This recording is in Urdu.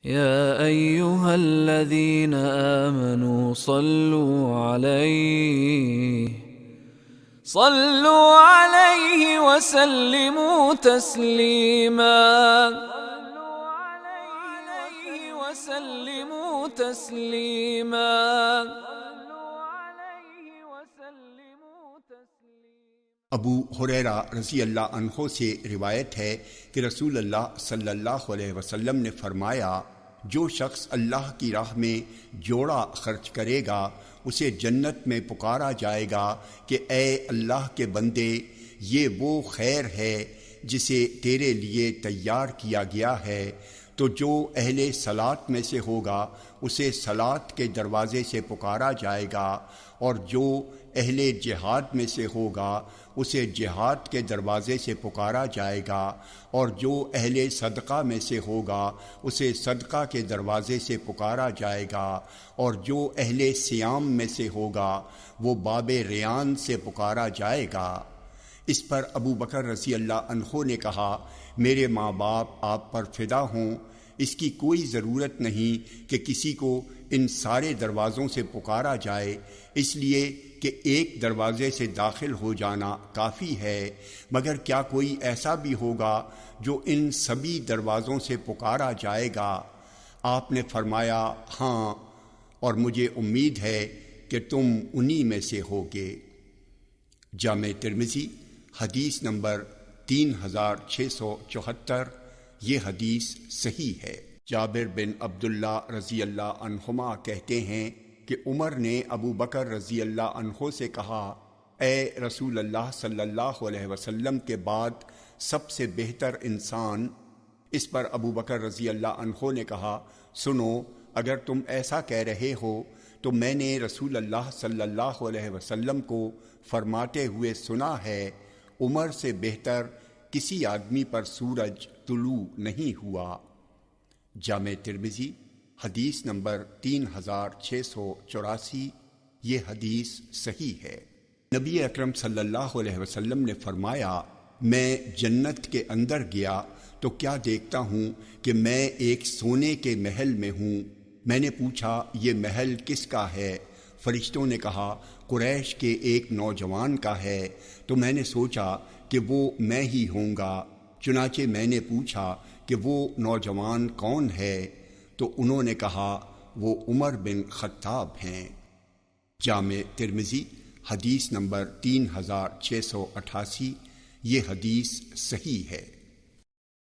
يا أيها الذين آمنوا صلوا عليه وسلموا تسليما. ابو ہریرہ رضی اللہ عنہ سے روایت ہے کہ رسول اللہ صلی اللہ علیہ وسلم نے فرمایا، جو شخص اللہ کی راہ میں جوڑا خرچ کرے گا اسے جنت میں پکارا جائے گا کہ اے اللہ کے بندے، یہ وہ خیر ہے جسے تیرے لیے تیار کیا گیا ہے. تو جو اہل صلاۃ میں سے ہوگا اسے صلاۃ کے دروازے سے پکارا جائے گا، اور جو اہل جہاد میں سے ہوگا اسے جہاد کے دروازے سے پکارا جائے گا، اور جو اہل صدقہ میں سے ہوگا اسے صدقہ کے دروازے سے پکارا جائے گا، اور جو اہل صیام میں سے ہوگا وہ باب ریان سے پکارا جائے گا. اس پر ابو بکر رضی اللہ عنہ نے کہا، میرے ماں باپ آپ پر فدا ہوں، اس کی کوئی ضرورت نہیں کہ کسی کو ان سارے دروازوں سے پکارا جائے، اس لیے کہ ایک دروازے سے داخل ہو جانا کافی ہے، مگر کیا کوئی ایسا بھی ہوگا جو ان سبھی دروازوں سے پکارا جائے گا؟ آپ نے فرمایا، ہاں، اور مجھے امید ہے کہ تم انہی میں سے ہوگے. جامع tirmizi حدیث نمبر 3674. یہ حدیث صحیح ہے. جابر بن عبداللہ رضی اللہ عنہما کہتے ہیں کہ عمر نے ابو بکر رضی اللہ عنہ سے کہا، اے رسول اللہ صلی اللہ علیہ وسلم کے بعد سب سے بہتر انسان. اس پر ابو بکر رضی اللہ عنہ نے کہا، سنو، اگر تم ایسا کہہ رہے ہو تو میں نے رسول اللہ صلی اللہ علیہ وسلم کو فرماتے ہوئے سنا ہے، عمر سے بہتر کسی آدمی پر سورج طلوع نہیں ہوا. جامع tirmizi حدیث نمبر 3684. یہ حدیث صحیح ہے. نبی اکرم صلی اللہ علیہ وسلم نے فرمایا، میں جنت کے اندر گیا تو کیا دیکھتا ہوں کہ میں ایک سونے کے محل میں ہوں. میں نے پوچھا، یہ محل کس کا ہے؟ فرشتوں نے کہا، قریش کے ایک نوجوان کا ہے. تو میں نے سوچا کہ وہ میں ہی ہوں گا. چنانچہ میں نے پوچھا کہ وہ نوجوان کون ہے؟ تو انہوں نے کہا، وہ عمر بن خطاب ہیں. جامع tirmizi حدیث نمبر 3688. یہ حدیث صحیح ہے.